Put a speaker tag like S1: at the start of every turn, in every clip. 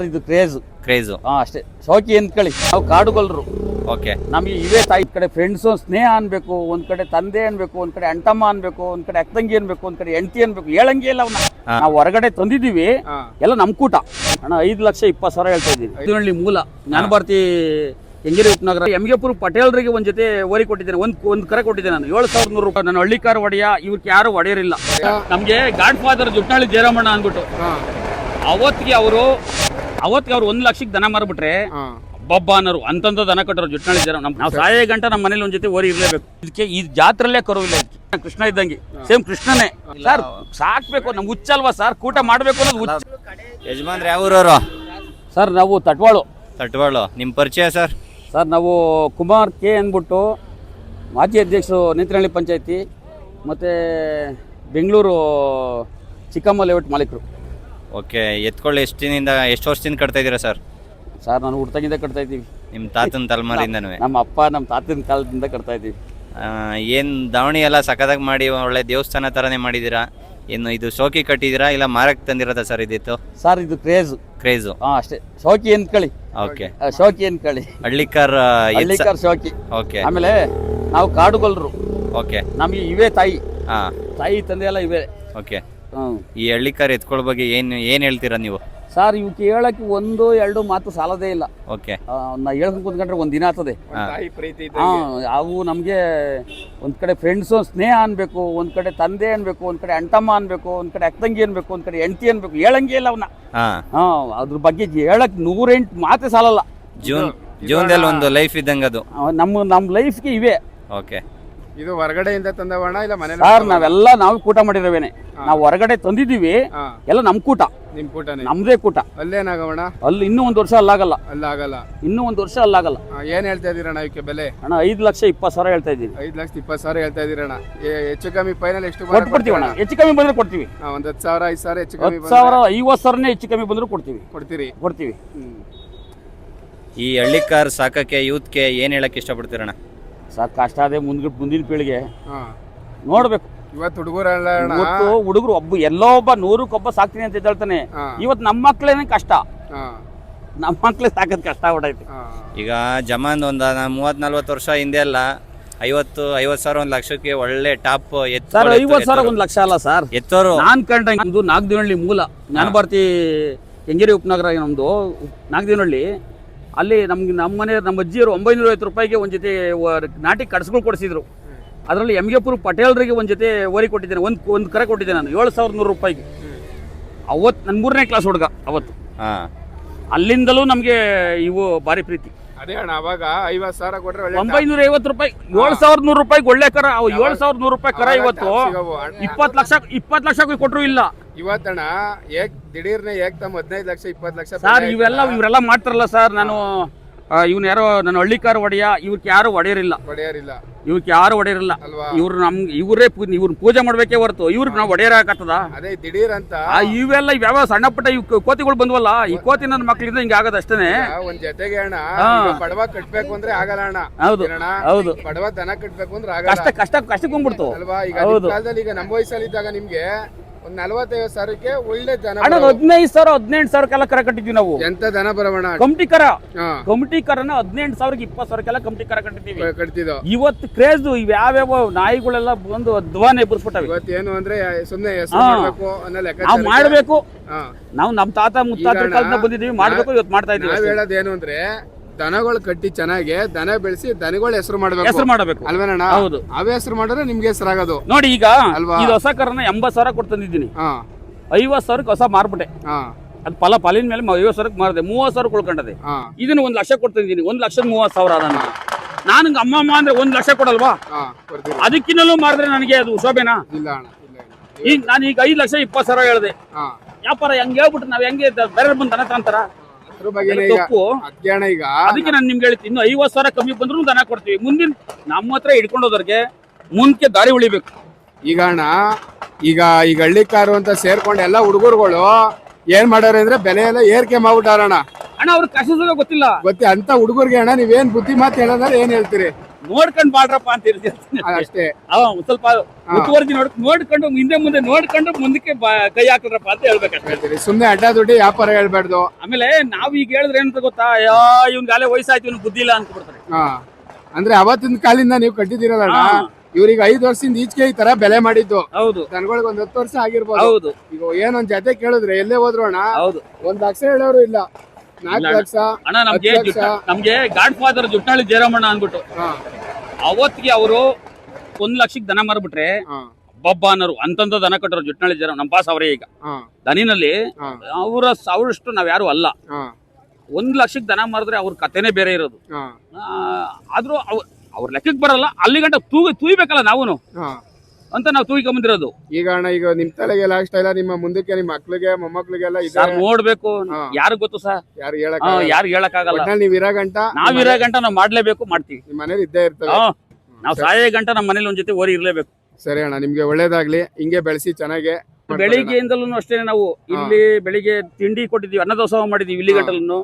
S1: ಇದು ಕ್ರೇಜ್ ಅಷ್ಟೇ ಶೋಕಿ ಅಂದ್ಕೊಳ್ಳಿ. ನಾವು ಕಾಡುಗೊಲ್ರು.
S2: ಓಕೆ,
S1: ನಮಗೆ ಇವೇ ತಾಯಿ ಕಡೆ ಫ್ರೆಂಡ್ಸು ಸ್ನೇಹ ಅನ್ಬೇಕು, ಒಂದ್ ಕಡೆ ತಂದೆ ಅನ್ಬೇಕು, ಒಂದ್ ಕಡೆ ಅಂಟಮ್ಮ ಅನ್ಬೇಕು, ಒಂದ್ ಕಡೆ ಅಕ್ಕಂಗಿ ಅನ್ಬೇಕು, ಒಂದ್ ಕಡೆ ಹೆಂಡತಿ ಅನ್ಬೇಕು. ಹೇಳಂಗೆ ಇಲ್ಲ ಅವನ್ನ. ನಾವು ಹೊರಗಡೆ ತಂದಿದ್ದೀವಿ, ಎಲ್ಲ ನಮ್ ಕೂಟ. ಅಣ್ಣ 5,20,000 ಹೇಳ್ತಾ ಇದ್ದೀವಿ. ಇದರಲ್ಲಿ ಮೂಲ ಜ್ಞಾನಭಾರತಿ ಕೆಂಗೇರಿ ಉಪನಗರ ಎಮ್ಗೆಪುರ ಪಟೇಲ್ರಿಗೆ ಒಂದ್ ಜೊತೆ ಓರಿ ಕೊಟ್ಟಿದ್ದೇನೆ. ಒಂದ್ ಕರೆ ಕೊಟ್ಟಿದ್ದೆ ನಾನು 7,100 ರೂಪಾಯಿ. ನಾನು ಹಳ್ಳಿಕಾರ ಒಡೆಯ, ಇವ್ರಿಗೆ ಯಾರು ಒಡೆಯರಿಲ್ಲ. ನಮ್ಗೆ ಗಾಡ್ ಫಾದರ್ ಜುಟ್ನಾಳಿ ಜಯರಾಮಣ್ಣ ಅಂದ್ಬಿಟ್ಟು ಅವತ್ತಿಗೆ ಅವ್ರು 1 ಲಕ್ಷಕ್ಕೆ ದನ ಮಾರ್ಬಿಟ್ರೆ ಬಬ್ಬ ಅನ್ನೋರು ಅಂತಂದ ದನ ಕಟ್ಟರು ಜುಟ್ನಾಳಿ ಜರ. ನಾವು ಸಾಯೇ ಗಂಟ ನಮ್ಮ ಮನೇಲಿ ಒಂದ್ ಜೊತೆ ಓರಿ ಇರ್ಲೇಬೇಕು. ಇದಕ್ಕೆ ಈ ಜಾತ್ರಲ್ಲೇ ಕರುವಿಲ್ಲ. ಕೃಷ್ಣ ಇದ್ದಂಗೆ ಸೇಮ್ ಕೃಷ್ಣನೇ ಸರ್. ಸಾಕ್ಬೇಕು, ನಮ್ಗೆ ಹುಚ್ಚಲ್ವಾ ಸರ್, ಕೂಟ ಮಾಡ್ಬೇಕು ಅನ್ನೋದು ಹುಚ್ಚ.
S2: ಯಜಮಾನ್ರು ಯಾವ ಊರವರು
S1: ಸರ್? ನಾವು ತಟ್ವಾಳು. ನಿಮ್ಮ ಪರಿಚಯ ಸರ್? ಸರ್ ನಾವು ಕುಮಾರ್ ಕೆ ಅಂದ್ಬಿಟ್ಟು ಮಾಜಿ ಅಧ್ಯಕ್ಷರು ನೇತ್ರಹಳ್ಳಿ ಪಂಚಾಯತಿ ಮತ್ತು ಬೆಂಗಳೂರು ಚಿಕ್ಕಮ್ಮ ಲೇಔಟ್ ಮಾಲೀಕರು.
S2: ಓಕೆ, ಎತ್ಕೊಳ್ಳಿ ಎಷ್ಟು ವರ್ಷದಿಂದ ಕಟ್ತಾ ಇದ್ದೀರಾ ಸರ್?
S1: ಸರ್ ನಾನು ಹುಡ್ತಾಗಿಂದ ಕಟ್ತಾ ಇದ್ದೀವಿ.
S2: ನಿಮ್ಮ ತಾತನ ತಲೆಮಾರಿಂದನೂ?
S1: ನಮ್ಮ ಅಪ್ಪ ನಮ್ಮ ತಾತನ ಕಾಲದಿಂದ ಕಟ್ತಾ ಇದ್ದೀವಿ.
S2: ಏನು ದಾವಣಿ ಎಲ್ಲ ಸಖತ್ತಾಗಿ ಮಾಡಿ ಒಳ್ಳೆ ದೇವಸ್ಥಾನ ಥರನೇ ಮಾಡಿದ್ದೀರಾ? ಏನು ಇದು ಶೋಕಿ ಕಟ್ಟಿದ್ದೀರಾ ಇಲ್ಲ ಮಾರಕ್ಕೆ ತಂದಿರೋದ ಸರ್ ಇದಿತ್ತು?
S1: ಸರ್ ಇದು ಕ್ರೇಜು ಅಷ್ಟೇ. ಶೋಕಿ ಅಂದ್ಕೊಳ್ಳಿ.
S2: ಓಕೆ,
S1: ಶೋಕಿ ಅಂದ್ಕೊಳ್ಳಿ.
S2: ಹಳ್ಳಿಕಾರ್
S1: ಶೋಕಿ.
S2: ಓಕೆ,
S1: ಆಮೇಲೆ ನಾವು ಕಾಡುಗೊಲ್ರು.
S2: ಓಕೆ,
S1: ನಮಗೆ ಇವೇ ತಾಯಿ ತಂದೆ ಎಲ್ಲ ಇವೇ.
S2: ಓಕೆ, ಈ ಹಳ್ಳಿಕಾರ್ ಎತ್ಕೊಳ್ಳೋ ಬಗ್ಗೆ ಏನು ಹೇಳ್ತೀರಾ ನೀವು?
S1: ಸರ್ ಇವಕ್ಕೆ ಹೇಳಕ್ಕೆ 1-2 ಮಾತು ಸಾಲದೇ ಇಲ್ಲ.
S2: ಓಕೆ,
S1: ನಾ ಹೇಳ್ಕೊಂಡು ಕೂತ್ಕೊಂಡ್ರೆ ಒಂದ್ ದಿನ ಆಗ್ತದೆ. ಅವು ನಮ್ಗೆ ಒಂದ್ ಕಡೆ ಫ್ರೆಂಡ್ಸು ಸ್ನೇಹ ಅನ್ಬೇಕು, ಒಂದ್ ಕಡೆ ತಂದೆ ಅನ್ಬೇಕು, ಒಂದ್ ಕಡೆ ಅಂಟಮ್ಮ ಅನ್ಬೇಕು, ಒಂದ್ ಕಡೆ ಅಕ್ಕಂಗಿ ಅನ್ಬೇಕು, ಒಂದ್ ಕಡೆ ಹೆಂಡತಿ ಅನ್ಬೇಕು. ಹೇಳಂಗೆ ಇಲ್ಲ ಅವನ್ನ. ಅದ್ರ ಬಗ್ಗೆ ಹೇಳಕ್ 108 ಮಾತೇ ಸಾಲಲ್ಲ.
S2: ಜೀವನದಲ್ಲಿ ಒಂದು ಲೈಫ್ ಇದ್ದಂಗೆ ಅದು.
S1: ನಮ್ಮ ಲೈಫ್ಗೆ ಇವೆ.
S2: ಓಕೆ,
S3: ಇದು ಹೊರಗಡೆಯಿಂದ ತಂದವಣ ಇಲ್ಲ ಮನೆ?
S1: ಸರ್ ನಾವೆಲ್ಲ ನಾವು ಕೂಟ ಮಾಡಿರೋವೇನೆ. ನಾವು ಹೊರಗಡೆ ತಂದಿದ್ದೀವಿ, ಎಲ್ಲ ನಮ್ ಕೂಟ.
S3: ನಿಮ್ ಕೂಟ?
S1: ನಮ್ದೇ ಕೂಟ.
S3: ಅಲ್ಲೇನಾಗವಣ?
S1: ಅಲ್ಲಿ ಇನ್ನೂ 1 ವರ್ಷ ಅಲ್ಲಾಗಲ್ಲ. ಇನ್ನೂ 1 ವರ್ಷ ಅಲ್ಲಾಗಲ್ಲ.
S3: ಏನ್ ಹೇಳ್ತಾ ಇದೀರಣ್ಣ ಇವಕ್ಕೆ ಬೆಲೆ?
S1: ಅಣ್ಣ 5,20,000 ಹೇಳ್ತಾ ಇದ್ದೀವಿ.
S3: 5,20,000 ಹೇಳ್ತಾ ಇದೀರಣ್ಣ. ಹೆಚ್ಚು ಕಮ್ಮಿ ಫೈನಲ್ ಎಷ್ಟು
S1: ಕೊಡ್ತೀವಿ ಅಣ್ಣ? ಹೆಚ್ಚು ಕಮ್ಮಿ ಬಂದ್ರೆ ಕೊಡ್ತೀವಿ.
S3: ಒಂದ್ 10,000 5,000 ಹೆಚ್ಚು ಕಮ್ಮಿ
S1: 10,000 50,000 ಹೆಚ್ಚು ಕಮ್ಮಿ ಬಂದ್ರು ಕೊಡ್ತೀವಿ.
S2: ಈ ಹಳ್ಳಿಕಾರ್ ಸಾಕಕ್ಕೆ ಯೂತ್ಗೆ ಏನ್ ಹೇಳಕ್ ಇಷ್ಟಪಡ್ತೀರಣ್ಣ?
S1: ಸಾಕು ಕಷ್ಟ ಅದೇ. ಮುಂದಿನ ಪೀಳಿಗೆ ನೋಡ್ಬೇಕು.
S3: ಇವತ್ತು
S1: ಹುಡುಗರು ಎಲ್ಲೋ ಒಬ್ಬ 100ಕ್ಕೆ ಸಾಕ್ತೀನಿ ಅಂತ ಹೇಳ್ತಾನೆ. ಇವತ್ತು ನಮ್ಮ ಮಕ್ಳೇನೆ ಕಷ್ಟ. ನಮ್ಮ ಮಕ್ಳೇ ಸಾಕದ್ ಕಷ್ಟ ಹೊಡೈತಿ.
S2: ಈಗ ಜಮಾನ್ ಒಂದ್ 30-40 ವರ್ಷ ಹಿಂದೆ ಅಲ್ಲ 50,000 1 ಲಕ್ಷಕ್ಕೆ ಒಳ್ಳೆ ಟಾಪ್
S1: ಸರ್. 50,000 1 ಲಕ್ಷ ಅಲ್ಲ ಸರ್ ಎತ್ತೋರು. ನಾನ್ ಕಂಡು ನಾಗದೇವನಹಳ್ಳಿ ಮೂಲ ಜ್ಞಾನಭಾರತಿ ಕೆಂಗೇರಿ ಉಪನಗರ ನಮ್ದು ನಾಗದೇವನಹಳ್ಳಿ. ಅಲ್ಲಿ ನಮ್ಮ ಮನೆ ನಮ್ಮ ಅಜ್ಜಿಯವರು 950 ರೂಪಾಯಿಗೆ ಒಂದ್ ಜೊತೆ ನಾಟಿ ಕಡಸ್ಗಳು ಕೊಡಿಸಿದ್ರು. ಅದರಲ್ಲಿ ಎಮ್ಗೆಪುರ ಪಟೇಲ್ರಿಗೆ ಒಂದ್ ಜೊತೆ ಓರಿ ಕೊಟ್ಟಿದ್ದೇನೆ. ಒಂದ್ ಕರೆ ಕೊಟ್ಟಿದ್ದೆ ನಾನು 7,100 ರೂಪಾಯಿಗೆ. ಅವತ್ತು ನನ್ನ 3ನೇ ಕ್ಲಾಸ್ ಹುಡುಗ ಅವತ್ತು. ಅಲ್ಲಿಂದಲೂ ನಮ್ಗೆ ಇವು ಭಾರಿ ಪ್ರೀತಿ.
S3: ಅದೇ ಅಣ್ಣ ಅವಾಗ 50,000 ಕೊಟ್ರೆ
S1: 950 ರೂಪಾಯಿ 7,100 ರೂಪಾಯಿಗೆ ಒಳ್ಳೆ ಕರ. 7,100 ರೂಪಾಯಿ ಕರ ಇವತ್ತು 20 ಲಕ್ಷ ಕೊಟ್ಟರು ಇಲ್ಲ.
S3: ಇವತ್ತಣ್ಣ ದಿಢೀರ್ನೆ ಏಕ್ದಮ್ 15 ಲಕ್ಷ 20 ಲಕ್ಷ
S1: ಸರ್. ಇವರೆಲ್ಲ ಮಾಡ್ತಾರಲ್ಲ ಸರ್. ನಾನು ಇವನ್ ಯಾರೋ ನನ್ನ ಹಳ್ಳಿಕಾರ ಒಡೆಯ, ಇವ್ರಿಗೆ ಯಾರು ಒಡೆಯರಿಲ್ಲ. ಇವ್ರೇ ಇವ್ರ ಪೂಜೆ ಮಾಡ್ಬೇಕೇ ಹೊರತು ಇವ್ರಿಗೆ ನಾವು ಒಡೆಯರ ಹಾಕತ್ತದ?
S3: ಅದೇ ದಿಢೀರ್ ಅಂತ
S1: ಇವೆಲ್ಲ ಯಾವ ಸಣ್ಣ ಪುಟ್ಟ ಕೋತಿಗಳು ಬಂದ್ವಲ್ಲ, ಈ ಕೋತಿ ನನ್ನ ಮಕ್ಳಿಂದ ಹಿಂಗ ಆಗದ ಅಷ್ಟೇನೆ.
S3: ಒಂದ್ ಜೊತೆಗೆ ಅಣ್ಣ ಬಡವ ಕಟ್ಬೇಕು ಅಂದ್ರೆ ಆಗಲ್ಲ ಅಣ್ಣ.
S1: ಹೌದು
S3: ಬಡವ ದನ ಕಟ್ಬೇಕು ಅಂದ್ರೆ ಆಗಲ್ಲ.
S1: ಕಷ್ಟಕ್ಕೊಂಡ್ಬಿಡ್ತು
S3: ಅಲ್ವಾ? ಈಗ ಕಾಲದಲ್ಲಿ ಈಗ ನಮ್ಮ ವಯಸ್ಸಲ್ಲಿದ್ದಾಗ ನಿಮ್ಗೆ 45,000ಕ್ಕೆ ಒಳ್ಳೆ ದನ
S1: 15,000 18,000 ಕರ ಕಟ್ಟಿದ್ವಿ ನಾವು.
S3: ಎಂತ ದನ ಬರವಣ
S1: ಕಮಿಟಿ ಕರನ 18,000 20,000 ಕಮಿಟಿ ಕರ
S3: ಕಟ್ತಿದ್ವು.
S1: ಇವತ್ತು ಕ್ರೇಜ್ ಇವ್ಯಾವ್ಯಾವ ನಾಯಿಗಳೆಲ್ಲ ಬಂದು ಧ್ವಾನ ಎಬ್ಬರಿಸ್ಬಿಟ್ಟವೆ.
S3: ಇವತ್ತೇನು ಅಂದ್ರೆ ಸುಮ್ನೆ ಹೆಸರು ಮಾಡ್ಬೇಕು ಅನ್ನೋ ಲೆಕ್ಕ
S1: ನಾವು ಮಾಡ್ಬೇಕು. ನಾವು ನಮ್ಮ ತಾತ ಮುತ್ತಾತ ಕಾಲದಿಂದ ಬಂದಿದೀವಿ, ಮಾಡ್ಬೇಕು. ಇವತ್ತು ಮಾಡ್ತಾ ಇದೀವಿ.
S3: ನಾವ್ ಹೇಳೋದೇನು ಅಂದ್ರೆ ದನಗಳು ಕಟ್ಟಿ ಚೆನ್ನಾಗಿ ದನ ಬೆಳೆಸಿ ದನಗಳು ಹೆಸರು ಮಾಡ್ಬೇಕು ಅಲ್ವೇನಣ್ಣ? ಹೌದು. ಅವೇ ಹೆಸರು ಮಾಡಿದ್ರೆ ನಿಮ್ಗೆ ಹೆಸರಾಗೋದು
S1: ನೋಡಿ. ಈಗ ಇದು ಹೊಸ ಕರನ 80,000 ಕೊಟ್ಟು ತಂದಿದ್ದೀನಿ. 50,000 ಹೊಸ ಮಾರ್ಬಿಟ್ಟೆ. ಅದು ಪಾಲಿನ ಮೇಲೆ 50,000 ಮಾರಿದೆ. 30,000 ಉಳ್ಕೊಂಡದೆ. ಇದನ್ನ 1 ಲಕ್ಷ ಕೊಟ್ಟು ತಂದಿದ್ದೀನಿ. 1,30,000 ಅದ. ನಾನು ಅಮ್ಮಮ್ಮ ಅಂದ್ರೆ 1 ಲಕ್ಷ ಕೊಡಲ್ವಾ? ಅದಕ್ಕಿನ್ನೂ ಮಾರಿದ್ರೆ ನನಗೆ ಅದು ಶೋಭೆನಾ? ಈಗ ನಾನು ಈಗ 5,20,000 ಹೇಳಿದೆ. ವ್ಯಾಪಾರ ಹೆಂಗ್ ಹೇಳ್ಬಿಟ್ಟು ನಾವ್ ಹೆಂಗೆ ಬೇರೆ ಬಂದು ದನ ತಂತಾರ? ಅದಕ್ಕೆ ನಾನು ನಿಮ್ಗೆ ಹೇಳ್ತೀನಿ, ಇನ್ನು 50,000 ಕಮ್ಮಿ ಬಂದ್ರು ದನ ಕೊಡ್ತೀವಿ. ಮುಂದಿನ ನಮ್ಮ ಹತ್ರ ಹಿಡ್ಕೊಂಡು ಹೋದವ್ರಿಗೆ ಮುಂದಕ್ಕೆ ದಾರಿ ಉಳಿಬೇಕು.
S3: ಈಗ ಅಣ್ಣ ಈಗ ಹಳ್ಳಿಕಾರು ಅಂತ ಸೇರ್ಕೊಂಡು ಎಲ್ಲ ಹುಡುಗರುಗಳು ಏನ್ ಮಾಡೋರು ಅಂದ್ರೆ ಬೆಲೆ ಎಲ್ಲ ಏರಿಕೆ ಮಾಡ್ಬಿಟ್ಟಾರಣ್ಣ.
S1: ಅಣ್ಣ ಅವ್ರಿಗೆ ಕಷ್ಟ ಗೊತ್ತಿಲ್ಲ.
S3: ಅಂತ ಹುಡುಗರಿಗೆ ಅಣ್ಣ ನೀವೇನ್ ಬುದ್ಧಿ ಮಾತು ಹೇಳೋದ್ರೆ ಏನ್ ಹೇಳ್ತೀರಿ?
S1: ನೋಡ್ಕೊಂಡ್ ಮಾಡ್ರಪ್ಪ ಅಂತ ಹೇಳ್ತೀನಿ
S3: ಅಷ್ಟೇ.
S1: ಸ್ವಲ್ಪ ಮುತುವರ್ಜಿ ನೋಡ್ಕೊಂಡು ಹಿಂದೆ ಮುಂದೆ ನೋಡ್ಕೊಂಡು ಮುಂದಕ್ಕೆ ಕೈ ಹಾಕಿದ್ರಪ್ಪ ಅಂತ ಹೇಳ್ಬೇಕಷ್ಟೇ.
S3: ಹೇಳ್ತೀರಿ ಸುಮ್ನೆ ಅಡ್ಡ ದುಡ್ಡಿ ವ್ಯಾಪಾರ ಹೇಳ್ಬಾರ್ದು.
S1: ಆಮೇಲೆ ನಾವ್ ಈಗ ಹೇಳಿದ್ರೆ ಏನಂತ ಗೊತ್ತಾ, ಇವ್ನಿಗೆ ಅಲ್ಲೇ ವಯಸ್ಸಾಯ್ತು ಇವ್ನು ಬುದ್ಧಿ ಇಲ್ಲ ಅಂತ ಬಿಡ್ತಾರೆ.
S3: ಅಂದ್ರೆ ಅವತ್ತಿನ ಕಾಲಿಂದ ನೀವು ಕಟ್ಟಿದಿರಲ್ಲ, ಇವ್ರಿಗೆ 5 ವರ್ಷದಿಂದ ಈಚೆಗೆ ಈ ತರ ಬೆಲೆ ಮಾಡಿದ್ದು.
S1: ಹೌದು,
S3: ದನಗಳಿಗೆ 10 ವರ್ಷ ಆಗಿರ್ಬೋದು.
S1: ಹೌದು.
S3: ಈಗ ಏನೊಂದ್ ಜೊತೆ ಕೇಳಿದ್ರೆ ಎಲ್ಲೇ ಹೋದ್ರು ಅಣ್ಣ
S1: ಹೌದು
S3: 1 ಲಕ್ಷ ಹೇಳೋರು ಇಲ್ಲ, 4 ಲಕ್ಷ.
S1: ಅಣ್ಣ ನಮ್ಗೆ ಗಾಡ್ ಫಾದರ್ ಜುಟ್ನಾಳಿ ಜಯರಾಮಣ್ಣ ಅಂದ್ಬಿಟ್ಟು ಅವತ್ತಿಗೆ ಅವರು 1 ಲಕ್ಷಕ್ಕೆ ದನ ಮಾರ್ಬಿಟ್ರೆ ಬಬ್ಬ ಅನ್ನೋರು ಅಂತಂದ ದನ ಕಟ್ಟರು ಜುಟ್ನಾಳಿ ಜಯರಾಮ. ನಮ್ಮ ಬಾಸ್ ಅವರೇ ಈಗ ದನಿನಲ್ಲಿ ಅವರಷ್ಟು ನಾವ್ ಯಾರು ಅಲ್ಲ. 1 ಲಕ್ಷಕ್ಕೆ ದನ ಮಾರಿದ್ರೆ ಅವ್ರ ಕತೆನೇ ಬೇರೆ ಇರೋದು. ಆದ್ರೂ ಅವ್ರ ಲೆಕ್ಕಕ್ಕೆ ಬರಲ್ಲ, ಅಲ್ಲಿ ಗಂಟ ತೂಯ್ಬೇಕಲ್ಲ ನಾವುನು ಅಂತ ನಾವು ತೂಯ್ಕೊಂಬಂದಿರೋದು.
S3: ಈಗ ಅಣ್ಣ ಈಗ ನಿಮ್ ತಲೆಗೆ ಲಾಸ್ಟ್ ಇಲ್ಲ, ನಿಮ್ಮ ಮುಂದಕ್ಕೆ ನಿಮ್ಮ ಮಕ್ಳಿಗೆ ಮೊಮ್ಮಕ್ಳಿಗೆಲ್ಲ
S1: ನೋಡ್ಬೇಕು. ಯಾರು ಗೊತ್ತು ಸರ್, ಯಾರು ಹೇಳಕ್ಕಾಗಲ್ಲ.
S3: ನೀವ್ ಇರೋ ಗಂಟ
S1: ನಾವು ಮಾಡ್ಲೇಬೇಕು, ಮಾಡ್ತೀವಿ.
S3: ನಿಮ್ ಮನೇಲಿ ಇದ್ದೇ ಇರ್ತವೆ.
S1: ನಾವು ಸಾಯೋ ಗಂಟ ನಮ್ಮ ಮನೇಲಿ ಒಂದ್ ಜೊತೆ ಓರಿ ಇರ್ಲೇಬೇಕು.
S3: ಸರಿ ಅಣ್ಣ, ನಿಮ್ಗೆ ಒಳ್ಳೇದಾಗ್ಲಿ, ಹಿಂಗೆ ಬೆಳೆಸಿ ಚೆನ್ನಾಗೆ.
S1: ಬೆಳಿಗ್ಗೆಯಿಂದಲೂ ಅಷ್ಟೇ ನಾವು ಇಲ್ಲಿ ಬೆಳಿಗ್ಗೆ ತಿಂಡಿ ಕೊಟ್ಟಿದೀವಿ, ಅನ್ನದಾಸೋಹ ಮಾಡಿದೀವಿ ಇಲ್ಲಿ ಗಂಟಲನ್ನು.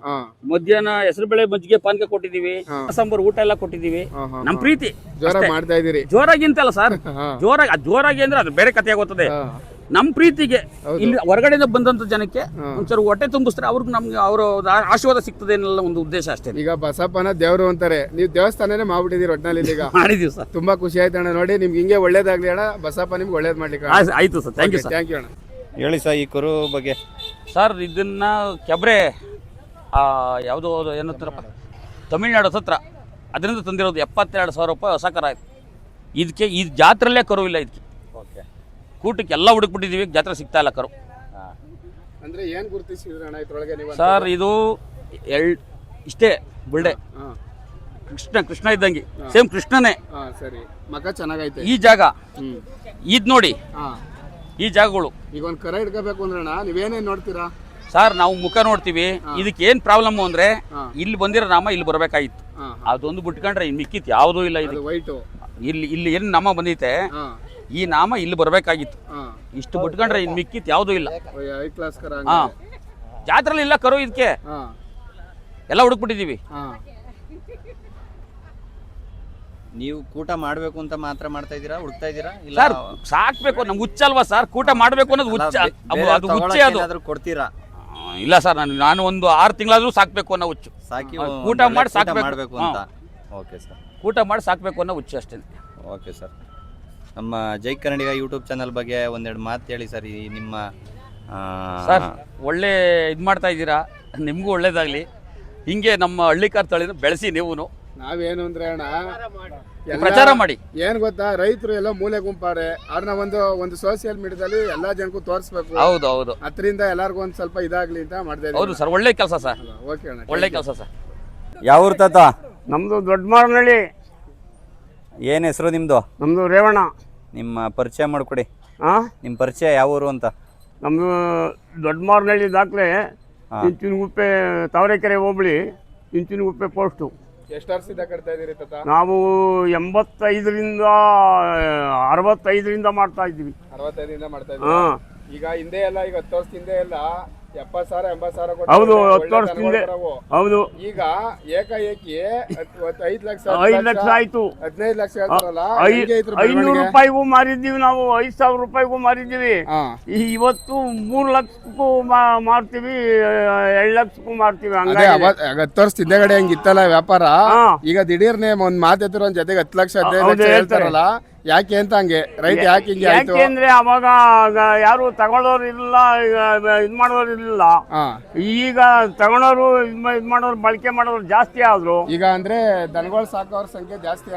S1: ಮಧ್ಯಾಹ್ನ ಹೆಸರು ಬೇಳೆ ಮಜ್ಜಿಗೆ ಪಾನಕ ಕೊಟ್ಟಿದೀವಿ, ಸಾಂಬಾರು ಊಟ ಎಲ್ಲ ಕೊಟ್ಟಿದೀವಿ. ನಮ್ ಪ್ರೀತಿ
S3: ಜೋರಾಗಿ ಮಾಡ್ತಾ ಇದೀರಿ.
S1: ಜೋರಾಗಿ ಅಂತಲ್ಲ ಸರ್, ಜೋರಾಗಿ ಅಂದ್ರೆ ಅದು ಬೇರೆ ಕಥೆ ಆಗುತ್ತದೆ. ನಮ್ ಪ್ರೀತಿಗೆ ಇಲ್ಲಿ ಹೊರಗಡೆಯಿಂದ ಬಂದಂತ ಜನಕ್ಕೆ ಒಂದ್ಸಲ ಹೊಟ್ಟೆ ತುಂಬಿಸ್ತಾರೆ, ಅವ್ರಿಗೆ ನಮ್ಗೆ ಅವರ ಆಶೀರ್ವಾದ ಸಿಗ್ತದೆ ಅನ್ನೋ ಒಂದು ಉದ್ದೇಶ ಅಷ್ಟೇ.
S3: ಈಗ ಬಸಪ್ಪನ ದೇವ್ರು ಅಂತಾರೆ, ನೀವು ದೇವಸ್ಥಾನನೇ ಮಾಡ್ಬಿಟ್ಟಿದೀರಿ ಒಟ್ನಲ್ಲಿ. ಈಗ
S1: ಮಾಡಿದೀವಿ ಸರ್, ತುಂಬಾ
S3: ಖುಷಿ ಆಯ್ತು ಅಣ್ಣ. ನೋಡಿ ನಿಮ್ಗೆ ಹಿಂಗೆ ಒಳ್ಳೇದಾಗ್ಲಿ ಅಣ್ಣ, ಬಸಪ್ಪ ನಿಮ್ಗೆ ಒಳ್ಳೇದ್ ಮಾಡ್ಲಿಕ್ಕೆ.
S1: ಆಯ್ತು ಸರ್, ಥ್ಯಾಂಕ್ ಯು
S3: ಅಣ್ಣ.
S2: ಹೇಳಿ ಸರ್ ಈ ಕರು ಬಗ್ಗೆ.
S1: ಸರ್ ಇದನ್ನ ಕೆಬ್ರೆ ಯಾವುದೋ ಏನಂತಾರಪ್ಪ ತಮಿಳ್ನಾಡು ಹತ್ರ ಅದರಿಂದ ತಂದಿರೋದು 72,000 ರೂಪಾಯಿ ಹೊಸ ಕರ ಆಯ್ತು. ಇದಕ್ಕೆ ಈ ಜಾತ್ರೆಲ್ಲೇ ಕರು ಇಲ್ಲ. ಇದಕ್ಕೆ ಕೂಟಕ್ಕೆ ಎಲ್ಲ ಹುಡುಕ್ಬಿಟ್ಟಿದೀವಿ, ಜಾತ್ರೆ ಸಿಗ್ತಾ ಇಲ್ಲ ಕರು.
S3: ಅಂದ್ರೆ ಏನ್ ಗುರುತಿಸಿದ್ರಿ ಅಣ್ಣ ಇದ್ರೊಳಗೆ ನೀವು?
S1: ಸರ್ ಇದು ಇಷ್ಟೇ ಬುಲ್ಡೆ ಕೃಷ್ಣ ಇದ್ದಂಗೆ, ಸೇಮ್ ಕೃಷ್ಣನೇ.
S3: ಸರಿ, ಮಗ ಚೆನ್ನಾಗೈತೆ.
S1: ಈ ಜಾಗ ಇದ್ ನೋಡಿ, ಈ ಜಾಗಗಳು.
S3: ಈಗ ಒಂದ್ ಕರ ಇಟ್ಕೋಬೇಕು ಅಂದ್ರೆ ನೀವೇನೇನ್ ನೋಡ್ತೀರಾ?
S1: ಸರ್ ನಾವು ಮುಖ ನೋಡ್ತೀವಿ. ಇದಕ್ಕೆ ಏನ್ ಪ್ರಾಬ್ಲಮ್ ಅಂದ್ರೆ ಇಲ್ಲಿ ಬಂದಿರೋ ನಾಮ ಇಲ್ಲಿ ಬರ್ಬೇಕಾಗಿತ್ತು, ಅದೊಂದು ಬಿಟ್ಕೊಂಡ್ರೆ ಇನ್ ಮಿಕ್ಕಿತ್ ಯಾವುದೂ ಇಲ್ಲ. ಇದು
S3: ವೈಟು
S1: ಇಲ್ಲಿ ಏನ್ ನಾಮ ಬಂದೈತೆ, ಈ ನಾಮ ಇಲ್ಲಿ ಬರ್ಬೇಕಾಗಿತ್ತು. ಇಷ್ಟು ಬಿಟ್ಕೊಂಡ್ರೆ ಇನ್ ಮಿಕ್ಕಿತ್ ಯಾವುದೂ ಇಲ್ಲ. ಜಾತ್ರೆಲಿ ಇಲ್ಲ ಕರು, ಇದಕ್ಕೆ ಎಲ್ಲ ಹುಡುಕ್ಬಿಟ್ಟಿದೀವಿ.
S2: ನೀವು ಕೂಟ ಮಾಡ್ಬೇಕು ಅಂತ ಮಾತ್ರ ಮಾಡ್ತಾ ಇದೀರಾ, ಹುಡುಕ್ತಾ ಇದೀರಾ? ಇಲ್ಲ
S1: ಸರ್ ಸಾಕ್ಬೇಕು, ನಮ್ಗೆ ಹುಚ್ಚ ಅಲ್ವಾ ಸರ್, ಕೂಟ ಮಾಡ್ಬೇಕು ಅನ್ನೋದು ಹುಚ್ಚ. ಅದು ಹುಚ್ಚೆ ಅದು.
S2: ಕೊಡ್ತೀರಾ?
S1: ಇಲ್ಲ ಸರ್, ನಾನು ಒಂದು 6 ತಿಂಗಳಾದ್ರೂ ಸಾಕ್ಬೇಕು ಅನ್ನೋ ಹುಚ್ಚು.
S2: ಸಾಕಿ
S1: ಊಟ ಮಾಡಿ ಸಾಕ್ಬೇಕು
S2: ಅಂತ. ಓಕೆ ಸರ್,
S1: ಊಟ ಮಾಡಿ ಸಾಕ್ಬೇಕು ಅನ್ನೋ ಹುಚ್ಚು ಅಷ್ಟೇ.
S2: ಓಕೆ ಸರ್, ನಮ್ಮ ಜೈ ಕನ್ನಡಿಗ ಯೂಟ್ಯೂಬ್ ಚಾನಲ್ ಬಗ್ಗೆ ಒಂದೆರಡು ಮಾತು ಹೇಳಿ ಸರ್. ಈ ನಿಮ್ಮ
S1: ಸರ್ ಒಳ್ಳೆ ಇದು ಮಾಡ್ತಾ ಇದ್ದೀರಾ, ನಿಮಗೂ ಒಳ್ಳೇದಾಗಲಿ. ಹಿಂಗೆ ನಮ್ಮ ಹಳ್ಳಿಕಾರ್ ತಳಿನ ಬೆಳೆಸಿ ನೀವು.
S3: ನಾವೇನು ಅಂದ್ರೆ ಅಣ್ಣ
S1: ಪ್ರಚಾರ ಮಾಡಿ.
S3: ಏನ್ ಗೊತ್ತಾ, ರೈತರು ಎಲ್ಲ ಮೂಲೆ ಗುಂಪಾರೆ, ಅವ್ರನ್ನ ಒಂದು ಸೋಷಿಯಲ್ ಮೀಡಿಯಾದಲ್ಲಿ ಎಲ್ಲಾ ಜನಕ್ಕೂ ತೋರಿಸ್ಬೇಕು.
S1: ಹೌದು ಹೌದು,
S3: ಅದರಿಂದ ಎಲ್ಲಾರ್ಗು ಒಂದ್ ಸ್ವಲ್ಪ ಇದಾಗ್ಲಿ ಅಂತ ಮಾಡ್ತಾ ಇದ್ದೀವಿ.
S1: ಹೌದು ಸರ್, ಒಳ್ಳೆ ಕೆಲಸ ಸರ್.
S3: ಓಕೆ ಅಣ್ಣ,
S1: ಒಳ್ಳೆ ಕೆಲಸ ಸರ್.
S2: ಯಾವ ಊರು ತಾತ?
S4: ನಮ್ದು ದೊಡ್ಡಮಾರನಹಳ್ಳಿ.
S2: ಏನು ಹೆಸರು ನಿಮ್ಮದು?
S4: ನಮ್ಮದು ರೇವಣ್ಣ.
S2: ನಿಮ್ಮ ಪರಿಚಯ ಮಾಡಿಕೊಡಿ. ನಿಮ್ಮ ಪರಿಚಯ ಯಾವ ಊರು ಅಂತ?
S4: ನಮ್ಮದು ದೊಡ್ಡಮಾರನಹಳ್ಳಿ ದಾಖಲೆ ಇಂಚಿನಗುಪ್ಪೆ, ತಾವರೆಕೆರೆ ಹೋಬಳಿ, ಇಂಚಿನಗುಪ್ಪೆ ಪೋಸ್ಟು.
S3: ಎಷ್ಟು ವರ್ಷದಿಂದ ಕಟ್ತಾ ಇದೀರಿ ತಾತ?
S4: ನಾವು 85ರಿಂದ 65ರಿಂದ ಮಾಡ್ತಾ ಇದ್ದೀವಿ.
S3: 65ರಿಂದ ಮಾಡ್ತಾ ಇದ್ದೀವಿ. ಈಗ ಹಿಂದೆ ಎಲ್ಲ, ಈಗ 10 ವರ್ಷ ಹಿಂದೆ ಎಲ್ಲ 70,000 80,000 ಕೊಟ್ಟು.
S4: ಹೌದು, 10 ವರ್ಷ ಹಿಂದೆ. ಹೌದು,
S3: ಈಗ ಏಕಾಏಕಿ 5 ಲಕ್ಷ
S4: 5 ಲಕ್ಷ ಆಯ್ತು.
S3: 15 ಲಕ್ಷ ಹೇಳ್ತಾರಲ್ಲ.
S4: 500 ರೂಪಾಯಿಗೂ ಮಾರಿದ್ದೀವಿ ನಾವು, 5,000 ರೂಪಾಯಿಗೂ ಮಾರಿದ್ದೀವಿ. ಇವತ್ತು 3 ಲಕ್ಷಕ್ಕೂ ಮಾರ್ತೀವಿ, 2 ಲಕ್ಷಕ್ಕೂ ಮಾರ್ತೀವಿ.
S3: 10 ವರ್ಷ ಹಿಂದೆಗಡೆ ಹೆಂಗಿತ್ತಲ್ಲ ವ್ಯಾಪಾರ, ಈಗ ದಿಢೀರ್ನೆ ಒಂದ್ ಮಾತೆತ್ತಿರೋ ಒಂದ್ ಜೊತೆಗೆ 10 ಲಕ್ಷ 15 ಲಕ್ಷ ಹೇಳ್ತಾರಲ್ಲ. ಯಾಕೆ ಅಂತ ಹಂಗೆ ರೈತ ಯಾಕೆ ಹಿಂಗೆ ಆಯ್ತು?
S4: ಯಾಕೆಂದ್ರೆ ಅವಾಗ ಯಾರು ತಗೊಳ್ಳೋರು ಇಲ್ಲ, ಇದ್ ಮಾಡೋರು ಇಲ್ಲ. ಈಗ ತಗೊಳೋರು ಇದ್ ಮಾಡೋರು, ಬಳಕೆ ಮಾಡೋರು ಜಾಸ್ತಿ ಆದ್ರು.
S3: ಈಗ ಅಂದ್ರೆ ದನಗಳು ಸಾಕೋರ್ ಸಂಖ್ಯೆ ಜಾಸ್ತಿ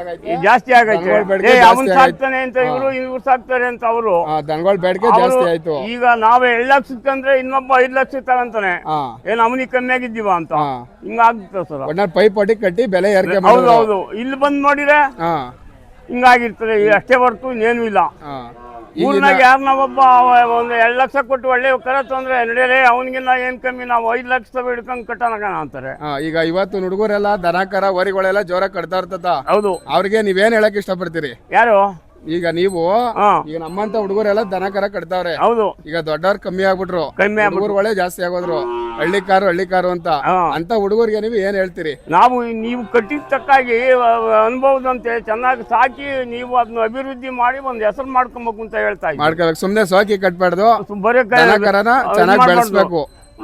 S3: ಆಗೈತೆ.
S4: ಅವನ್ ಸಾಕ್ತಾನೆ ಅಂತ ಇವ್ರು ಸಾಕ್ತಾರೆ ಅಂತ ಅವರು.
S3: ದನಗಳ ಬೇಡಿಕೆ ಜಾಸ್ತಿ ಆಯ್ತು.
S4: ಈಗ ನಾವೇ 2 ಲಕ್ಷಕ್ಕೆ ಅಂದ್ರೆ ಇನ್ನೊಬ್ಬ 5 ಲಕ್ಷ ತಗಂತಾನೆ, ಏನ್ ಅವನಿಗೆ ಕಮ್ಮಿ ಆಗಿದ್ದೀವ ಅಂತ. ಹಿಂಗಾಗುತ್ತೆ ಸರ್.
S3: ಒಟ್ನಲ್ಲಿ ಪೈಪೋಟಿ ಕಟ್ಟಿ ಬೆಲೆ ಏರಿಕೆ.
S4: ಹೌದು, ಇಲ್ಲಿ ಬಂದ್ ನೋಡಿದ್ರೆ ಹಿಂಗಾಗಿರ್ತದೆ ಅಷ್ಟೇ ಹೊರತು ಇನ್ನೇನು ಇಲ್ಲ. ಊರಿನಾಗ ಯಾರನ್ನ ಒಬ್ಬ 1 ಲಕ್ಷ ಕೊಟ್ಟು ಒಳ್ಳೆ ಕರ ತಂದ್ರೆ ನಡೆಯಲೇ, ಅವನಿಗಿನ್ನ ಏನ್ ಕಮ್ಮಿ, ನಾವು 5 ಲಕ್ಷ ಹಿಡ್ಕೊಂಡ್ ಕಟ್ಟೋಣ ಅಂತಾರೆ.
S3: ಈಗ ಇವತ್ತು ಹುಡುಗರೆಲ್ಲ ದನ ಕರ ವರಿಗಳೆಲ್ಲ ಜೋರಾಗಿ ಕಟ್ತಾ ಇರ್ತದ.
S4: ಹೌದು,
S3: ಅವ್ರಿಗೆ ನೀವೇನ್ ಹೇಳಕ್ ಇಷ್ಟಪಡ್ತೀರಿ?
S4: ಯಾರು
S3: ಈಗ ನೀವು
S4: ಹಾ
S3: ಈಗ ನಮ್ಮಂತ ಹುಡುಗರೆಲ್ಲ ದನ ಕರ ಕಟ್ತಾವ್ರೆ.
S4: ಹೌದು
S3: ಈಗ ದೊಡ್ಡವ್ರು ಕಮ್ಮಿ ಆಗ್ಬಿಟ್ರು,
S4: ಕಮ್ಮಿ ಆಗ್ಬಿಟ್ರು.
S3: ಹುಡುಗರುಗಳೇ ಜಾಸ್ತಿ ಆಗೋದ್ರು. ಹಳ್ಳಿ ಕಾರು ಅಂತ
S4: ಹಾ.
S3: ಅಂತ ಹುಡುಗರಿಗೆ ನೀವು ಏನ್ ಹೇಳ್ತೀರಿ?
S4: ನಾವು ನೀವು ಕಟ್ಟಿದ ತಕ್ಕಾಗಿ ಅನುಭವದಂತೆ ಚೆನ್ನಾಗಿ ಸಾಕಿ ನೀವು ಅದನ್ನ ಅಭಿವೃದ್ಧಿ ಮಾಡಿ ಒಂದು ಹೆಸರು ಮಾಡ್ಕೊಬೇಕು ಅಂತ ಹೇಳ್ತಾ ಇದ್ದೀನಿ.
S3: ಮಾಡ್ಕೋಬೇಕು, ಸುಮ್ನೆ ಸೋಕಿ ಕಟ್ಬಾರ್ದು,
S4: ಬರೀ
S3: ದನ ಕರನ ಚೆನ್ನಾಗಿ ಬೆಳೆಸ್ಬೇಕು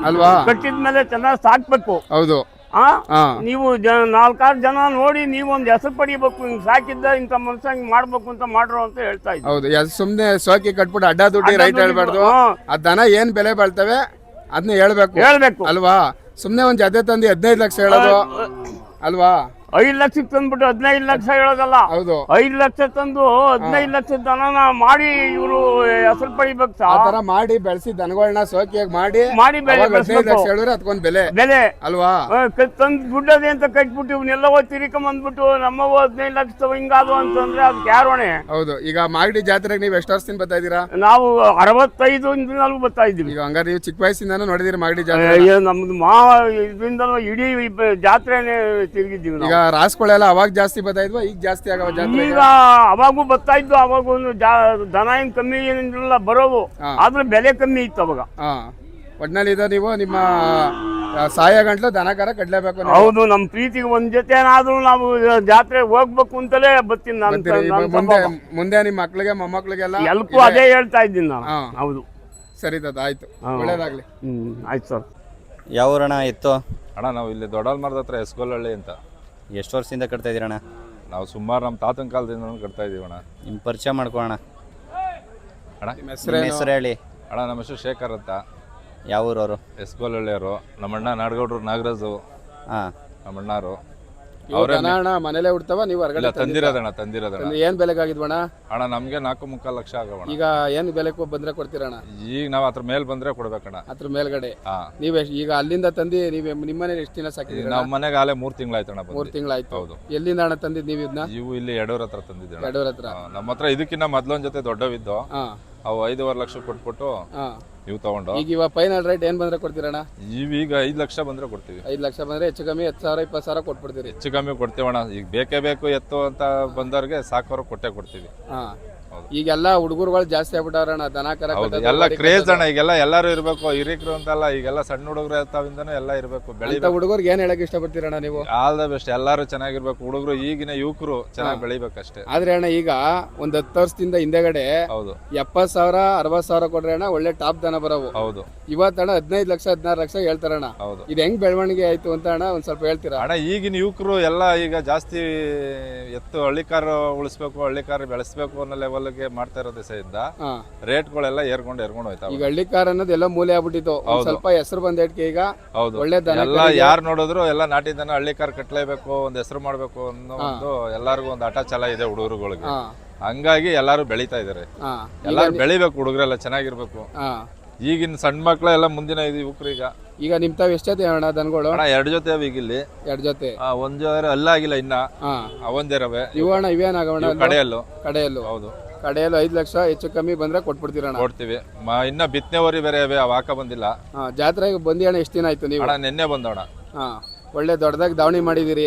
S3: ಅಲ್ವಾ?
S4: ಕಟ್ಟಿದ್ಮೇಲೆ ಚೆನ್ನಾಗಿ ಸಾಕ್ಬೇಕು.
S3: ಹೌದು.
S4: ಆ
S3: ಹಾ
S4: ನೀವು 4-6 ಜನ ನೋಡಿ ನೀವು ಒಂದು ಹೆಸರು ಪಡಿಬೇಕು, ಹಿಂಗ್ ಸಾಕಿದ್ದ ಇಂಥ ಮನುಷ್ಯ ಹಿಂಗ್ ಮಾಡ್ಬೇಕು ಅಂತ ಮಾಡ್ರು ಅಂತ ಹೇಳ್ತಾ ಇದ್ದೀನಿ.
S3: ಹೌದು. ಸುಮ್ನೆ ಸೋಕಿ ಕಟ್ಬಿಟ್ಟು ಅಡ್ಡ ದುಡ್ಡಿ ರೈಟ್ ಹೇಳ್ಬಾರ್ದು. ಆ ದನ ಏನ್ ಬೆಲೆ ಬಾಳ್ತವೆ ಅದನ್ನ ಹೇಳ್ಬೇಕು ಅಲ್ವಾ? ಸುಮ್ನೆ ಒಂದ್ ಜೊತೆ ತಂದು 15 ಲಕ್ಷ ಹೇಳೋದು ಅಲ್ವಾ?
S4: 5 ಲಕ್ಷಕ್ಕೆ ತಂದ್ಬಿಟ್ಟು 15 ಲಕ್ಷ ಹೇಳೋದಲ್ಲ.
S3: ಹೌದು.
S4: 5 ಲಕ್ಷ ತಂದು 15 ಲಕ್ಷದ ದನನ ಮಾಡಿ ಇವರು ಹೆಸರು ಪಡಿಬೇಕು.
S3: ಆ ತರ ಮಾಡಿ ಬೆಳೆಸಿ ದನಗಳನ್ನ ಸೋಕಿಯಾಗಿ ಮಾಡಿ
S4: ಬೆಳೆ
S3: 15 ಲಕ್ಷ ಹೇಳಿದ್ರೆ ಅದಕ್ಕೊಂದ್ ಬೆಲೆ ಅಲ್ವಾ?
S4: ತಂದು ದುಡ್ಡದೆ ಅಂತ ಕಟ್ಬಿಟ್ಟು ಇವನ್ನೆಲ್ಲ ತಿರ್ಕೊಂಬಂದ್ಬಿಟ್ಟು ನಮ್ಮವು 15 ಲಕ್ಷ ಹಿಂಗಾದು ಅಂತಂದ್ರೆ ಅದಕ್ಕೆ ಯಾರು ಹೊಣೆ?
S3: ಹೌದು. ಈಗ ಮಾಗಡಿ ಜಾತ್ರೆಗೆ ನೀವು ಎಷ್ಟು ವರ್ಷದಿಂದ ಬರ್ತಾ ಇದೀರಾ?
S4: ನಾವು 65 ಬರ್ತಾ ಇದ್ದೀವಿ.
S3: ಈಗ ಹಂಗಾರೆ ನೀವು ಚಿಕ್ಕ ವಯಸ್ಸಿಂದಾನು ನೋಡಿದಿರಿ ಮಾಗಡಿ ಜಾತ್ರೆ?
S4: ನಮ್ದು ಇದರಿಂದ ಇಡೀ ಜಾತ್ರೆನೇ ತಿರುಗಿದ್ದೀವಿ ನಾವು.
S3: ಈಗ ರಾಸ್ಗಳೆಲ್ಲ ಅವಾಗ ಜಾಸ್ತಿ ಬರ್ತಾ ಇದ್ವಾ, ಈಗ ಜಾಸ್ತಿ ಆಗವ ಜಾತ್ರೆ?
S4: ಈಗ ಅವಾಗೂ ಬರ್ತಾ ಇದ್ದು, ಅವಾಗ ದನ ಏನ್ ಕಮ್ಮಿ ಏನಿಲ್ಲ ಬರೋವು, ಆದ್ರೆ ಬೆಲೆ ಕಮ್ಮಿ ಇತ್ತು ಅವಾಗ.
S3: ಒಟ್ನಲ್ಲಿ ಇದು ನೀವು ನಿಮ್ಮ ಸಾಯ ಗಂಟ್ಲು ದನ ಕರ ಕಟ್ಲೇಬೇಕು.
S4: ಹೌದು, ನಮ್ ಪ್ರೀತಿಗೆ ಒಂದ್ ಜೊತೆ ಏನಾದ್ರು ನಾವು ಜಾತ್ರೆ ಹೋಗ್ಬೇಕು ಅಂತಲೇ ಬರ್ತೀನಿ ನಾನು.
S3: ಮುಂದೆ ನಿಮ್ಮ ಮಕ್ಳಿಗೆ ಮೊಮ್ಮಕ್ಳಿಗೆಲ್ಲ
S4: ಎಲ್ಗೂ ಅದೇ ಹೇಳ್ತಾ ಇದ್ದೀನಿ ನಾನು. ಹೌದು,
S3: ಸರಿ ಆಯ್ತು, ಒಳ್ಳೇದಾಗ್ಲಿ.
S4: ಆಯ್ತು ಸರ್.
S2: ಯಾವ ಊರಣ್ಣ ಎತ್ತು?
S5: ಅಣ್ಣ ನಾವು ಇಲ್ಲಿ ದೊಡ್ಡಲ್ ಮರದ ಹತ್ರ ಎಸ್ಗೋಲಹಳ್ಳಿ ಅಂತ.
S2: ಎಷ್ಟು ವರ್ಷದಿಂದ ಕಟ್ತಾ ಇದೀರಣ್ಣ?
S5: ನಾವು ಸುಮಾರು ನಮ್ಮ ತಾತನ ಕಾಲದಿಂದ ಕಟ್ತಾ ಇದೀವಿ ಅಣ್ಣ.
S2: ನಿಮ್ಮ ಪರಿಚಯ ಮಾಡ್ಕೊಳ್ಳೋಣ
S5: ಅಣ್ಣ.
S2: ನಿಮ್ಮ ಹೆಸರು ಹೇಳಿ
S5: ಅಣ್ಣ. ನಮ್ಮ ಹೆಸರು ಶೇಖರ್ ಅಂತ.
S2: ಯಾವ ಊರವರು?
S5: ಎಸ್ಗೋಲಹಳ್ಳಿಯವರು. ನಮ್ಮಣ್ಣ ನಾಡಗೌಡರು ನಾಗರಾಜು.
S2: ಹಾಂ,
S5: ನಮ್ಮಣ್ಣಾರು
S3: ಮನೇಲೆ ಹುಡ್ತಾವ, ನೀವು ಹೊರಗಡೆ
S5: ತಂದಿರೋದಣ್ಣ.
S3: ಏನ್ ಬೆಲೆಗಾಗಿದ್ವಣ್ಣ?
S5: ಅಣ್ಣ ನಮ್ಗೆ 4.75 ಲಕ್ಷ ಆಗವಣ.
S3: ಈಗ ಏನ್ ಬೆಲೆಗೂ ಬಂದ್ರೆ ಕೊಡ್ತೀರಣ್ಣ?
S5: ಈಗ ನಾವ್ ಅದ್ರ ಮೇಲ್ ಬಂದ್ರೆ ಕೊಡ್ಬೇಕಣ್ಣ.
S3: ಅದ್ರ ಮೇಲ್ಗಡೆ ನೀವ್ ಈಗ ಅಲ್ಲಿಂದ ತಂದಿ ನೀವ್ ನಿಮ್ಮನೆ ಎಷ್ಟು ದಿನ ಸಾಕಿದ್ರಿ?
S5: ನಮ್ಮ ಮನೆಗೆ ಆಲೆ 3 ತಿಂಗಳಾಯ್ತಣ್ಣ.
S3: 3 ತಿಂಗಳಾಯ್ತು.
S5: ಹೌದು.
S3: ಎಲ್ಲಿಂದ ಅಣ್ಣ ತಂದಿದ್ ನೀವು ಇದನ್ನ?
S5: ಇವು ಇಲ್ಲಿ ಯಡೂರ್ ಹತ್ರ ತಂದಿದ್ದೆ.
S3: ಯಡೂರ್ ಹತ್ರ.
S5: ನಮ್ಮ ಹತ್ರ ಇದಕ್ಕಿಂತ ಮೊದ್ಲೊಂದ್ ಜೊತೆ ದೊಡ್ಡವಿದ್ದು, ಅವು 5.5 ಲಕ್ಷ ಕೊಟ್ಬಿಟ್ಟು ಇವು ತಗೊಂಡು.
S3: ಈಗ ಇವಾಗ ಫೈನಲ್ ರೇಟ್ ಏನ್ ಬಂದ್ರೆ ಕೊಡ್ತೀರಣ್ಣ?
S5: ಈಗ 5 ಲಕ್ಷ ಬಂದ್ರೆ ಕೊಡ್ತೀವಿ.
S3: 5 ಲಕ್ಷ ಬಂದ್ರೆ ಹೆಚ್ಚು ಕಮ್ಮಿ 10,000 20,000 ಕೊಟ್ಬಿಡ್ತೀರಿ?
S5: ಹೆಚ್ಚು ಕಮ್ಮಿ ಕೊಡ್ತೀವಣ್ಣ. ಈಗ ಬೇಕೇ ಬೇಕು ಎತ್ತು ಅಂತ ಬಂದವ್ರಿಗೆ ಸಾಕೋರು ಕೊಡ್ತೀವಿ.
S3: ಈಗೆಲ್ಲ ಹುಡುಗರುಗಳು ಜಾಸ್ತಿ ಆಗ್ಬಿಟ್ಟವ್ರಣ್ಣ, ದನ ಕರ
S5: ಎಲ್ಲ ಕ್ರೇಜ್ ಅಣ್ಣ. ಈಗೆಲ್ಲ ಎಲ್ಲಾರು ಇರ್ಬೇಕು, ಹಿರಿಕರು ಅಂತಲ್ಲ, ಈಗೆಲ್ಲ ಸಣ್ಣ ಹುಡುಗರು ಇರ್ತಾವಿಂದಾನು ಎಲ್ಲ ಇರ್ಬೇಕು. ಬೆಳಿಬೇಕು.
S3: ಹುಡುಗರಿಗೆ ಏನ್ ಹೇಳಕ್ ಇಷ್ಟಪಡ್ತೀರಣ್ಣ ನೀವು?
S5: All the best. ಎಲ್ಲಾರು ಚೆನ್ನಾಗಿರ್ಬೇಕು, ಹುಡುಗರು ಈಗಿನ ಯುವಕರು ಚೆನ್ನಾಗಿ ಬೆಳಿಬೇಕಷ್ಟೇ.
S3: ಆದ್ರೆ ಅಣ್ಣ ಈಗ ಒಂದ್ 10 ವರ್ಷದಿಂದ ಹಿಂದೆಗಡೆ
S5: ಹೌದು
S3: 70,000 60,000 ಕೊಡ್ರೆ ಅಣ್ಣ ಒಳ್ಳೆ ಟಾಪ್ ದನ ಬರವು.
S5: ಹೌದು.
S3: ಇವತ್ತಣ್ಣ 15 ಲಕ್ಷ 16 ಲಕ್ಷ ಹೇಳ್ತಾರಣ್ಣ.
S5: ಹೌದು.
S3: ಇದು ಹೆಂಗ್ ಬೆಳವಣಿಗೆ ಆಯ್ತು ಅಂತ ಅಣ್ಣ ಒಂದ್ ಸ್ವಲ್ಪ ಹೇಳ್ತೀರಾ?
S5: ಅಣ್ಣ, ಈಗಿನ ಯುವಕರು ಎಲ್ಲ ಈಗ ಜಾಸ್ತಿ ಎತ್ತು ಹಳ್ಳಿಕಾರು ಉಳಿಸ್ಬೇಕು, ಹಳ್ಳಿಕಾರು ಬೆಳೆಸ್ಬೇಕು ಅನ್ನೋ ಲೆವೆಲ್ಗೆ ಮಾಡ್ತಾ ಇರೋ ದಿವಸದಿಂದ ರೇಟ್ಗಳೆಲ್ಲ ಏರ್ಕೊಂಡು ಹೋಯ್ತಾವ.
S3: ಈಗ ಹಳ್ಳಿಕಾರ ಅನ್ನೋದು ಎಲ್ಲ ಮೂಲೆ ಆಗ್ಬಿಟ್ಟಿತ್ತು. ಸ್ವಲ್ಪ ಹೆಸರು ಬಂದೇಟ್ಗೆ ಈಗ.
S5: ಹೌದು.
S3: ಒಳ್ಳೆ ದನ
S5: ಎಲ್ಲ ಯಾರು ನೋಡಿದ್ರು ಎಲ್ಲ ನಾಟಿ ದನ ಹಳ್ಳಿಕಾರ್ ಕಟ್ಲೇಬೇಕು, ಒಂದ್ ಹೆಸರು ಮಾಡ್ಬೇಕು ಅನ್ನೋ ಒಂದು ಎಲ್ಲರಿಗೂ ಒಂದು ಹಠ ಛಲ ಇದೆ ಹುಡುಗರುಗಳಿಗೆ. ಹಂಗಾಗಿ ಎಲ್ಲಾರು ಬೆಳಿತಾ ಇದಾರೆ. ಎಲ್ಲಾರು ಬೆಳಿಬೇಕು, ಹುಡುಗರೆಲ್ಲ ಚೆನ್ನಾಗಿರ್ಬೇಕು. ಈಗಿನ ಸಣ್ಣ ಮಕ್ಳೆಲ್ಲ ಮುಂದಿನ ಯುವಕರು. ಈಗ
S3: ನಿಮ್ ತಾವ್ ಎಷ್ಟ್ ಜೊತೆ ಅಣ್ಣ ದನಗಳು?
S5: ಅಣ್ಣ 2 ಜೊತೆ ಅವ ಈಗ ಇಲ್ಲಿ.
S3: 2 ಜೊತೆ.
S5: ಒಂದ್ ಜೊತೆ ಅಲ್ಲಾಗಿಲ್ಲ ಇನ್ನ. ಅವೊಂದಿರವೆ.
S3: ಇವು ಅಣ್ಣ ಇವೇನಾಗವಣ್ಣ? ಕಡೆಯಲ್ಲು.
S5: ಹೌದು.
S3: ಕಡೆಯಲ್ಲು 5 ಲಕ್ಷ ಹೆಚ್ಚು ಕಮ್ಮಿ ಬಂದ್ರೆ ಕೊಟ್ಬಿಡ್ತೀರಣ್ಣ?
S5: ಕೊಡ್ತೀವಿ. ಇನ್ನ ಬಿತ್ತನೆವರಿ ಬೇರೆ ಅವೆ, ಅವ್ ಹಾಕ ಬಂದಿಲ್ಲ.
S3: ಜಾತ್ರೆಗೆ ಬಂದಿ ಅಣ್ಣ? ಎಷ್ಟು ದಿನ ಆಯ್ತು ನೀವು?
S5: ಅಣ್ಣ ನಿನ್ನೆ ಬಂದವಣ.
S3: ಒಳ್ಳೆ ದೊಡ್ಡದಾಗಿ ದಾವಣಿ ಮಾಡಿದಿರಿ,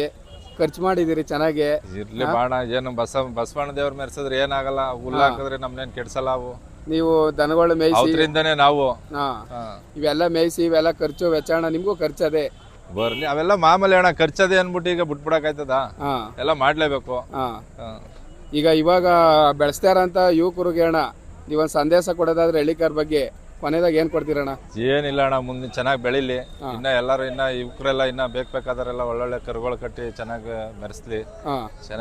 S3: ಖರ್ಚು ಮಾಡಿದಿರಿ ಚೆನ್ನಾಗಿ.
S5: ಇರ್ಲಿ ಬಾಣ, ಏನು ಬಸವಣ್ಣ ದೇವ್ರ ಮೆರ್ಸಿದ್ರೆ ಏನಾಗಲ್ಲ. ಹುಲ್ಲು ಹಾಕಿದ್ರೆ ನಮ್ನೇನ್ ಕೆಡ್ಸಲ್ಲ. ಅವು
S3: ನೀವು ದನಗಳು ಮೇಯಿಸಿ
S5: ಅವರಿಂದನೇ ನಾವು
S3: ಇವೆಲ್ಲ ಮೇಯಿಸಿ ಇವೆಲ್ಲ ಖರ್ಚು ವೆಚ್ಚ ಅಣ್ಣ, ನಿಮ್ಗೂ ಖರ್ಚದೆ
S5: ಬರ್ಲಿ. ಅವೆಲ್ಲ ಮಾಮೂಲಿ ಅಣ್ಣ, ಖರ್ಚದೆ ಅನ್ಬಿಟ್ಟು ಈಗ ಬಿಟ್ಬಿಡಕಾಯ್ತದ? ಎಲ್ಲ ಮಾಡ್ಲೇಬೇಕು.
S3: ಈಗ ಇವಾಗ ಬೆಳೆಸ್ತಾರ ಅಂತ ಯುವಕರಿಗೆ ಅಣ್ಣ ನೀವೊಂದ್ ಸಂದೇಶ ಕೊಡೋದಾದ್ರೆ ಹಳ್ಳಿಕಾರ್ ಬಗ್ಗೆ ಕೊನೆದಾಗ ಏನ್ ಕೊಡ್ತೀರಣ್ಣ?
S5: ಏನಿಲ್ಲ ಅಣ್ಣ, ಮುಂದೆ ಚೆನ್ನಾಗಿ ಬೆಳಿಲಿ. ಇನ್ನ ಎಲ್ಲಾರು ಇನ್ನ ಯುವಕರೆಲ್ಲ ಇನ್ನ ಬೇಕಾದವರೆಲ್ಲ ಒಳ್ಳೊಳ್ಳೆ ಕರುಗಳು ಕಟ್ಟಿ ಚೆನ್ನಾಗಿ ಮೆರೆಸ್ಲಿ.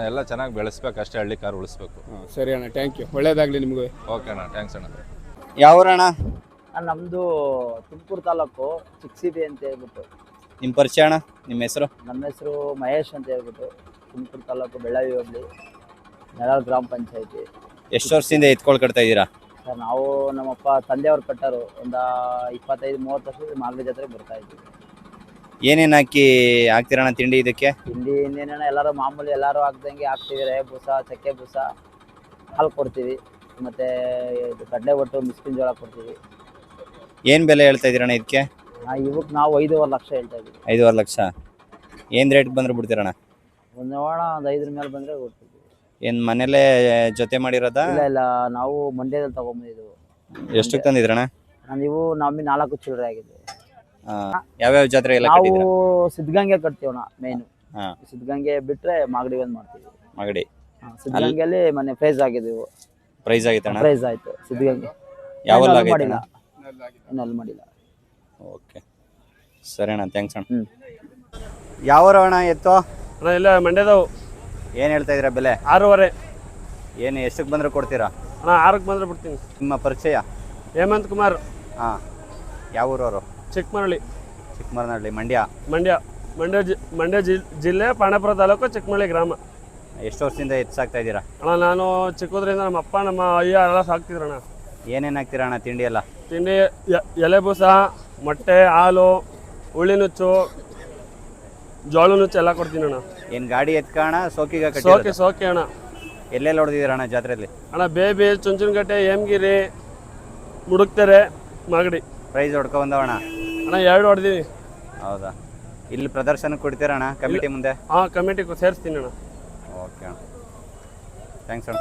S5: ಎಲ್ಲ ಚೆನ್ನಾಗಿ ಬೆಳೆಸ್ಬೇಕು ಅಷ್ಟೇ, ಹಳ್ಳಿ ಕಾರ್ ಉಳಿಸ್ಬೇಕು.
S3: ಸರಿ ಅಣ್ಣ, ಥ್ಯಾಂಕ್ ಯು. ಒಳ್ಳೇದಾಗ್ಲಿ ನಿಮ್ಗೆ.
S5: ಓಕೆ ಅಣ್ಣ, ಥ್ಯಾಂಕ್ಸ್ ಅಣ್ಣ.
S2: ಯಾವ ಊರಣ್ಣ?
S6: ನಮ್ಮದು ತುಮಕೂರು ತಾಲೂಕು ಚಿಕ್ಸಿಬಿ ಅಂತ ಹೇಳ್ಬಿಟ್ಟು.
S2: ನಿಮ್ಮ ಪರಿಚಯ ಅಣ್ಣ? ನಿಮ್ಮ ಹೆಸರು?
S6: ನಮ್ಮ ಹೆಸರು ಮಹೇಶ್ ಅಂತ ಹೇಳ್ಬಿಟ್ಟು. ತುಮಕೂರು ತಾಲೂಕು ಬೆಳ್ಳಾವಿ ಹೋಬಳಿ, ನೆರಳ್ ಗ್ರಾಮ ಪಂಚಾಯತಿ.
S2: ಎಷ್ಟು ವರ್ಷದಿಂದ ಎತ್ಕೊಳ್ ಕಟ್ತಾ ಇದ್ದೀರಾ?
S6: ಸರ್ ನಾವು ನಮ್ಮಪ್ಪ ತಂದೆಯವ್ರು ಕಟ್ಟರು. ಒಂದು 25-30 ವರ್ಷದಿಂದ ಮಾಗಡಿ ಜಾತ್ರೆಗೆ ಬರ್ತಾ ಇದ್ವಿ.
S2: ಏನೇನು ಹಾಕ್ತೀರಣ್ಣ ತಿಂಡಿ ಇದಕ್ಕೆ?
S6: ತಿಂಡಿ ಇನ್ನೇನ ಎಲ್ಲರೂ ಮಾಮೂಲಿ ಎಲ್ಲರೂ ಹಾಕ್ದಂಗೆ ಹಾಕ್ತೀವಿ. ರವೆ ಬೂಸ, ಚಕ್ಕೆ ಬೂಸ, ಹಾಲು ಕೊಡ್ತೀವಿ. ಮತ್ತು ಕಡಲೆ ಒಟ್ಟು, ಮಿಸ್ಕಿನ ಜೋಳ ಕೊಡ್ತೀವಿ.
S2: ಏನು ಬೆಲೆ ಹೇಳ್ತಾ ಇದ್ದೀರಣ್ಣ ಇದಕ್ಕೆ?
S6: ಇವಕ್ಕೆ ನಾವು 5.5 ಲಕ್ಷ ಹೇಳ್ತಾ ಇದ್ದೀವಿ.
S2: 5.5 ಲಕ್ಷ. ಏನು ರೇಟ್ ಬಂದ್ರೆ ಬಿಡ್ತೀರಣ್ಣ?
S6: ಒಂದು ನೋಡೋಣ, ಒಂದು 5 ಮೇಲೆ ಬಂದರೆ ಕೊಡ್ತೀವಿ.
S2: ಏನು ಮನೇಲೇ ಜೊತೆ ಮಾಡಿರೋದಾ?
S6: ಇಲ್ಲ ನಾವು ಮಂಡ್ಯದಲ್ಲಿ ತಗೊಂಬಂದಿದ್ವು.
S2: ಎಷ್ಟಕ್ಕೆ ತಂದಿದ್ರಣ್ಣ?
S6: ನೀವು ನಮ್ಮಿ 4 ಚಿಲ್ಲರೆ ಆಗಿದೆ.
S2: ಯಾವ್ಯಾವ ಜಾತ್ರೆ ಎಲ್ಲ
S6: ನಾವು
S2: ಕಟ್ಟಿದ್ದೀರಾ?
S6: ಸಿದ್ಧಗಂಗೆ ಕಟ್ತೀವಣ್ಣ ಮೇನ್.
S2: ಹಾ.
S6: ಸಿದ್ಧಗಂಗೆ ಬಿಟ್ರೆ ಮಾಗಡಿ ಒಂದು ಮಾಡ್ತೀವಿ.
S2: ಮಾಗಡಿ
S6: ಸಿದ್ಧಗಂಗೆಯಲ್ಲಿ ಮೊನ್ನೆ ಪ್ರೈಸ್ ಆಗಿದ್ವು.
S2: ಪ್ರೈಸ್ ಆಗಿತ್ತಣ್ಣ?
S6: ಪ್ರೈಸ್ ಆಯ್ತು ಸಿದ್ಧಗಂಗೆ.
S2: ಯಾವಲ್ಲ
S6: ಇನ್ನೂ
S2: ಆಗೈತೆ?
S6: ಮಾಡಿಲ್ಲ, ಇನ್ನೂ ಅಲ್ಲಿ ಮಾಡಿಲ್ಲ.
S2: ಓಕೆ ಸರಿ ಅಣ್ಣ, ಥ್ಯಾಂಕ್ಸ್ ಅಣ್ಣ.
S6: ಹ್ಮ್.
S2: ಯಾವ ಅಣ್ಣ ಎತ್ತು?
S4: ಅಣ್ಣ ಇಲ್ಲ ಮಂಡ್ಯದವು.
S2: ಏನು ಹೇಳ್ತಾ ಇದ್ದೀರಾ ಬೆಲೆ?
S4: 6.5.
S2: ಏನು ಎಷ್ಟಕ್ಕೆ ಬಂದ್ರೆ ಕೊಡ್ತೀರಾ?
S4: ಅಣ್ಣ 6ಕ್ಕೆ ಬಂದ್ರೆ ಬಿಡ್ತೀನಿ.
S2: ನಿಮ್ಮ ಪರಿಚಯ?
S4: ಹೇಮಂತ್ ಕುಮಾರ್,
S2: ಹಾಂ. ಯಾವ ಊರವರು?
S4: ಚಿಕ್ಕಮರಳಿ.
S2: ಚಿಕ್ಕಮರನಹಳ್ಳಿ, ಮಂಡ್ಯ.
S4: ಮಂಡ್ಯ ಜಿಲ್ಲೆ ಪಾಂಡವಪುರ ತಾಲೂಕು, ಚಿಕ್ಕಮರಳಿ ಗ್ರಾಮ.
S2: ಎಷ್ಟು ವರ್ಷದಿಂದ ಎತ್ತು ಸಾಕ್ತಾ ಇದ್ದೀರಾ?
S4: ಅಣ್ಣ ನಾನು ಚಿಕ್ಕದ್ರಿಂದ ನಮ್ಮ ಅಪ್ಪ ನಮ್ಮ ಅಯ್ಯ ಎಲ್ಲ ಸಾಕ್ತಿದ್ರಣ್ಣ.
S2: ಏನೇನು ಹಾಕ್ತೀರಾ ಅಣ್ಣ ತಿಂಡಿ ಎಲ್ಲ?
S4: ತಿಂಡಿ ಎಲೆ ಬೂಸ, ಮೊಟ್ಟೆ, ಹಾಲು, ಹುಳಿ ನುಚ್ಚು, ಜೋಳ ನುಚ್ಚು ಎಲ್ಲ ಕೊಡ್ತೀನಿ ಅಣ್ಣ.
S2: ಏನು ಗಾಡಿ ಎತ್ಕೋಣ ಸೋಕಿಗೆ ಕಟ್ಟಿ?
S4: ಸೋಕೆ ಅಣ್ಣ.
S2: ಎಲ್ಲೆಲ್ಲಿ ಹೊಡೆದಿದ್ದೀರಾ ಅಣ್ಣ ಜಾತ್ರೆಯಲ್ಲಿ?
S4: ಅಣ್ಣ ಬೇಬಿ, ಚುಂಚನಕಟ್ಟೆ, ಹೇಮಗಿರಿ, ಮುಡುಕ್ತೆರೆ, ಮಾಗಡಿ.
S2: ಪ್ರೈಸ್ ಹೊಡ್ಕೊ ಬಂದವಣ್ಣ?
S4: ಅಣ್ಣ 2 ಹೊಡೆದೀನಿ.
S2: ಹೌದಾ? ಇಲ್ಲಿ ಪ್ರದರ್ಶನಕ್ಕೆ ಕೊಡ್ತೀರಾ ಅಣ್ಣ ಕಮಿಟಿ ಮುಂದೆ?
S4: ಹಾಂ, ಕಮಿಟಿ ಸೇರಿಸ್ತೀನಿ ಅಣ್ಣ.
S2: ಓಕೆ ಅಣ್ಣ, ಥ್ಯಾಂಕ್ಸ್ ಅಣ್ಣ.